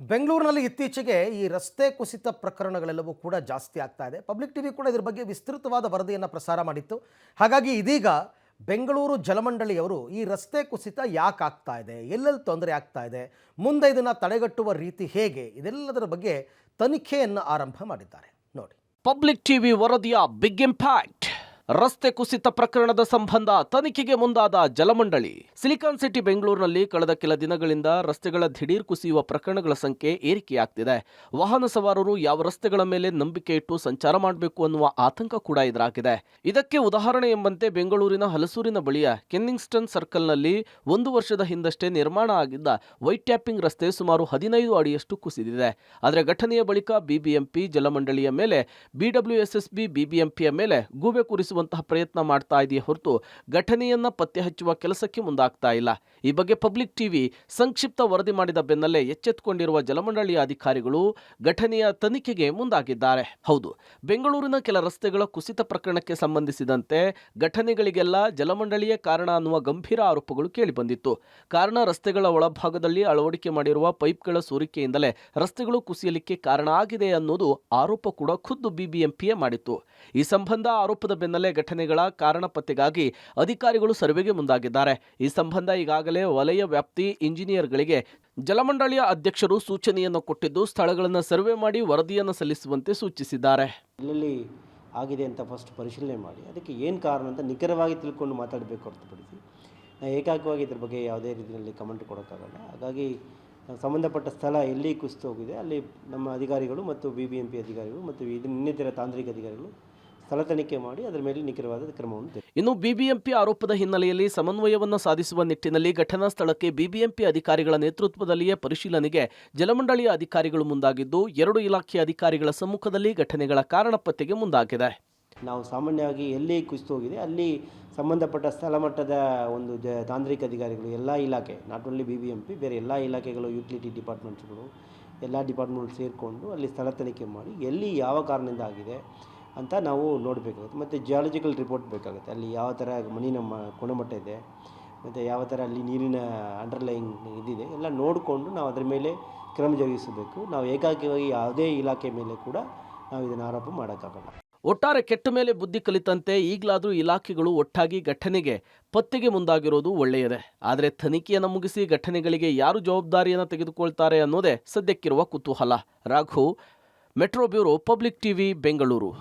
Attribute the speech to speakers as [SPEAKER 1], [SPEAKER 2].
[SPEAKER 1] ಬೆಂಗಳೂರಿನಲ್ಲಿ ಇತ್ತೀಚೆಗೆ ಈ ರಸ್ತೆ ಕುಸಿತ ಪ್ರಕರಣಗಳೆಲ್ಲವೂ ಕೂಡ ಜಾಸ್ತಿ ಆಗ್ತಾ ಇದೆ. ಪಬ್ಲಿಕ್ ಟಿವಿ ಕೂಡ ಇದರ ಬಗ್ಗೆ ವಿಸ್ತೃತವಾದ ವರದಿಯನ್ನು ಪ್ರಸಾರ ಮಾಡಿತ್ತು. ಹಾಗಾಗಿ ಇದೀಗ ಬೆಂಗಳೂರು ಜಲಮಂಡಳಿಯವರು ಈ ರಸ್ತೆ ಕುಸಿತ ಯಾಕೆ ಆಗ್ತಾ ಇದೆ, ಎಲ್ಲೆಲ್ಲಿ ತೊಂದರೆ ಆಗ್ತಾ ಇದೆ, ಮುಂದೆ ಇದನ್ನು ತಡೆಗಟ್ಟುವ ರೀತಿ ಹೇಗೆ, ಇದೆಲ್ಲದರ ಬಗ್ಗೆ ತನಿಖೆಯನ್ನು ಆರಂಭ ಮಾಡಿದ್ದಾರೆ. ನೋಡಿ.
[SPEAKER 2] ಪಬ್ಲಿಕ್ ಟಿವಿ ವರದಿಯ ಬಿಗ್ ಇಂಪ್ಯಾಕ್ಟ್. ರಸ್ತೆ ಕುಸಿತ ಪ್ರಕರಣದ ಸಂಬಂಧ ತನಿಖೆಗೆ ಮುಂದಾದ ಜಲಮಂಡಳಿ. ಸಿಲಿಕಾನ್ ಸಿಟಿ ಬೆಂಗಳೂರಿನಲ್ಲಿ ಕಳೆದ ಕೆಲ ದಿನಗಳಿಂದ ರಸ್ತೆಗಳ ದಿಢೀರ್ ಕುಸಿಯುವ ಪ್ರಕರಣಗಳ ಸಂಖ್ಯೆ ಏರಿಕೆಯಾಗ್ತಿದೆ. ವಾಹನ ಸವಾರರು ಯಾವ ರಸ್ತೆಗಳ ಮೇಲೆ ನಂಬಿಕೆ ಇಟ್ಟು ಸಂಚಾರ ಮಾಡಬೇಕು ಅನ್ನುವ ಆತಂಕ ಕೂಡ ಎದುರಾಗಿದೆ. ಇದಕ್ಕೆ ಉದಾಹರಣೆ ಎಂಬಂತೆ ಬೆಂಗಳೂರಿನ ಹಲಸೂರಿನ ಬಳಿಯ ಕೆನ್ನಿಂಗ್ಸ್ಟನ್ ಸರ್ಕಲ್ನಲ್ಲಿ 1 ವರ್ಷದ ಹಿಂದಷ್ಟೇ ನಿರ್ಮಾಣ ಆಗಿದ್ದ ವೈಟ್ ಟ್ಯಾಪಿಂಗ್ ರಸ್ತೆ ಸುಮಾರು 15 ಅಡಿಯಷ್ಟು ಕುಸಿದಿದೆ. ಆದರೆ ಘಟನೆಯ ಬಳಿಕ ಬಿಬಿಎಂಪಿ ಜಲಮಂಡಳಿಯ ಮೇಲೆ, ಬಿಡಬ್ಲ್ಯೂಎಸ್ಎಸ್ಬಿ ಬಿಬಿಎಂಪಿಯ ಮೇಲೆ ಗೂಬೆ ಕೂರಿಸುವಂತಹ ಪ್ರಯತ್ನ ಮಾಡ್ತಾ ಇದೆಯೇ ಹೊರತು ಘಟನೆಯನ್ನ ಪತ್ತೆ ಹಚ್ಚುವ ಕೆಲಸಕ್ಕೆ ಮುಂದಾಗ್ತಾ ಇಲ್ಲ. ಈ ಬಗ್ಗೆ ಪಬ್ಲಿಕ್ ಟಿವಿ ಸಂಕ್ಷಿಪ್ತ ವರದಿ ಮಾಡಿದ ಬೆನ್ನಲ್ಲೇ ಎಚ್ಚೆತ್ತುಕೊಂಡಿರುವ ಜಲಮಂಡಳಿಯ ಅಧಿಕಾರಿಗಳು ಘಟನೆಯ ತನಿಖೆಗೆ ಮುಂದಾಗಿದ್ದಾರೆ. ಹೌದು, ಬೆಂಗಳೂರಿನ ಕೆಲ ರಸ್ತೆಗಳ ಕುಸಿತ ಪ್ರಕರಣಕ್ಕೆ ಸಂಬಂಧಿಸಿದಂತೆ ಘಟನೆಗಳಿಗೆಲ್ಲ ಜಲಮಂಡಳಿಯೇ ಕಾರಣ ಅನ್ನುವ ಗಂಭೀರ ಆರೋಪಗಳು ಕೇಳಿಬಂದಿತ್ತು. ಕಾರಣ ರಸ್ತೆಗಳ ಒಳಭಾಗದಲ್ಲಿ ಅಳವಡಿಕೆ ಮಾಡಿರುವ ಪೈಪ್ಗಳ ಸೋರಿಕೆಯಿಂದಲೇ ರಸ್ತೆಗಳು ಕುಸಿಯಲಿಕ್ಕೆ ಕಾರಣ ಆಗಿದೆ ಅನ್ನೋದು ಆರೋಪ ಕೂಡ ಖುದ್ದು ಬಿಬಿಎಂಪಿಯೇ ಮಾಡಿತ್ತು. ಈ ಸಂಬಂಧ ಆರೋಪದ ಬೆನ್ನಲ್ಲೇ ಘಟನೆಗಳ ಕಾರಣ ಪತ್ತೆಗಾಗಿ ಅಧಿಕಾರಿಗಳು ಸರ್ವೆಗೆ ಮುಂದಾಗಿದ್ದಾರೆ. ಈ ಸಂಬಂಧ ಈಗಾಗಲೇ ವಲಯ ವ್ಯಾಪ್ತಿ ಇಂಜಿನಿಯರ್ಗಳಿಗೆ ಜಲಮಂಡಳಿಯ ಅಧ್ಯಕ್ಷರು ಸೂಚನೆಯನ್ನು ಕೊಟ್ಟಿದ್ದು, ಸ್ಥಳಗಳನ್ನು ಸರ್ವೆ ಮಾಡಿ ವರದಿಯನ್ನು ಸಲ್ಲಿಸುವಂತೆ ಸೂಚಿಸಿದ್ದಾರೆ.
[SPEAKER 3] ಎಲ್ಲೆಲ್ಲಿ ಆಗಿದೆ ಅಂತ ಫಸ್ಟ್ ಪರಿಶೀಲನೆ ಮಾಡಿ ಅದಕ್ಕೆ ಏನು ಕಾರಣ ಅಂತ ನಿಖರವಾಗಿ ತಿಳ್ಕೊಂಡು ಮಾತಾಡಬೇಕು ಹೊರತುಪಡಿಸಿ ನಾವು ಏಕಾಗ್ರವಾಗಿ ಇದ್ರ ಬಗ್ಗೆ ಯಾವುದೇ ರೀತಿಯಲ್ಲಿ ಕಮೆಂಟ್ ಕೊಡೋಕ್ಕಾಗಲ್ಲ. ಹಾಗಾಗಿ ಸಂಬಂಧಪಟ್ಟ ಸ್ಥಳ ಎಲ್ಲಿ ಕುಸಿದು ಹೋಗಿದೆ ಅಲ್ಲಿ ನಮ್ಮ ಅಧಿಕಾರಿಗಳು ಮತ್ತು ಬಿಬಿಎಂಪಿ ಅಧಿಕಾರಿಗಳು ಮತ್ತು ಇನ್ನಿತರ ತಾಂತ್ರಿಕ ಅಧಿಕಾರಿಗಳು ಸ್ಥಳ ತನಿಖೆ ಮಾಡಿ ಅದರ ಮೇಲೆ ನಿಖರವಾದ ಕ್ರಮವನ್ನು.
[SPEAKER 2] ಇನ್ನು ಬಿಬಿಎಂಪಿ ಆರೋಪದ ಹಿನ್ನೆಲೆಯಲ್ಲಿ ಸಮನ್ವಯವನ್ನು ಸಾಧಿಸುವ ನಿಟ್ಟಿನಲ್ಲಿ ಘಟನಾ ಸ್ಥಳಕ್ಕೆ ಬಿಬಿಎಂಪಿ ಅಧಿಕಾರಿಗಳ ನೇತೃತ್ವದಲ್ಲಿಯೇ ಪರಿಶೀಲನೆಗೆ ಜಲಮಂಡಳಿಯ ಅಧಿಕಾರಿಗಳು ಮುಂದಾಗಿದ್ದು, 2 ಇಲಾಖೆಯ ಅಧಿಕಾರಿಗಳ ಸಮ್ಮುಖದಲ್ಲಿ ಘಟನೆಗಳ ಕಾರಣ ಪತ್ತೆಗೆ ಮುಂದಾಗಿದೆ.
[SPEAKER 3] ನಾವು ಸಾಮಾನ್ಯವಾಗಿ ಎಲ್ಲಿ ಕುಸಿದು ಹೋಗಿದೆ ಅಲ್ಲಿ ಸಂಬಂಧಪಟ್ಟ ಸ್ಥಳ ಮಟ್ಟದ ಒಂದು ತಾಂತ್ರಿಕ ಅಧಿಕಾರಿಗಳು ಎಲ್ಲ ಇಲಾಖೆ, ನಾಟ್ ಓನ್ಲಿ ಬಿಬಿಎಂಪಿ, ಬೇರೆ ಎಲ್ಲ ಇಲಾಖೆಗಳು, ಯುಟಿಲಿಟಿ ಡಿಪಾರ್ಟ್ಮೆಂಟ್ಸ್ಗಳು, ಎಲ್ಲ ಡಿಪಾರ್ಟ್ಮೆಂಟ್ ಸೇರಿಕೊಂಡು ಅಲ್ಲಿ ಸ್ಥಳ ತನಿಖೆ ಮಾಡಿ ಎಲ್ಲಿ ಯಾವ ಕಾರಣದಿಂದ ಆಗಿದೆ ಅಂತ ನಾವು ನೋಡಬೇಕಾಗುತ್ತೆ. ಮತ್ತು ಜಿಯಾಲಜಿಕಲ್ ರಿಪೋರ್ಟ್ ಬೇಕಾಗುತ್ತೆ, ಅಲ್ಲಿ ಯಾವ ಥರ ಮಣ್ಣಿನ ಗುಣಮಟ್ಟ ಇದೆ ಮತ್ತು ಯಾವ ಥರ ಅಲ್ಲಿ ನೀರಿನ ಅಂಡರ್ಲೈಯಿಂಗ್ ಇದಿದೆ ಎಲ್ಲ ನೋಡಿಕೊಂಡು ನಾವು ಅದರ ಮೇಲೆ ಕ್ರಮ ಜರುಗಿಸಬೇಕು. ನಾವು ಏಕಾಗ್ರವಾಗಿ ಯಾವುದೇ ಇಲಾಖೆ ಮೇಲೆ ಕೂಡ ನಾವು ಇದನ್ನು ಆರೋಪ ಮಾಡೋಕ್ಕಾಗಲ್ಲ.
[SPEAKER 2] ಒಟ್ಟಾರೆ ಕೆಟ್ಟ ಮೇಲೆ ಬುದ್ಧಿ ಕಲಿತಂತೆ ಈಗಲಾದರೂ ಇಲಾಖೆಗಳು ಒಟ್ಟಾಗಿ ಘಟನೆಗೆ ಪತ್ತೆಗೆ ಮುಂದಾಗಿರೋದು ಒಳ್ಳೆಯದೇ. ಆದರೆ ತನಿಖೆಯನ್ನು ಮುಗಿಸಿ ಘಟನೆಗಳಿಗೆ ಯಾರು ಜವಾಬ್ದಾರಿಯನ್ನು ತೆಗೆದುಕೊಳ್ತಾರೆ ಅನ್ನೋದೇ ಸದ್ಯಕ್ಕಿರುವ ಕುತೂಹಲ. Raghu, metro bureau, public TV, Bengaluru.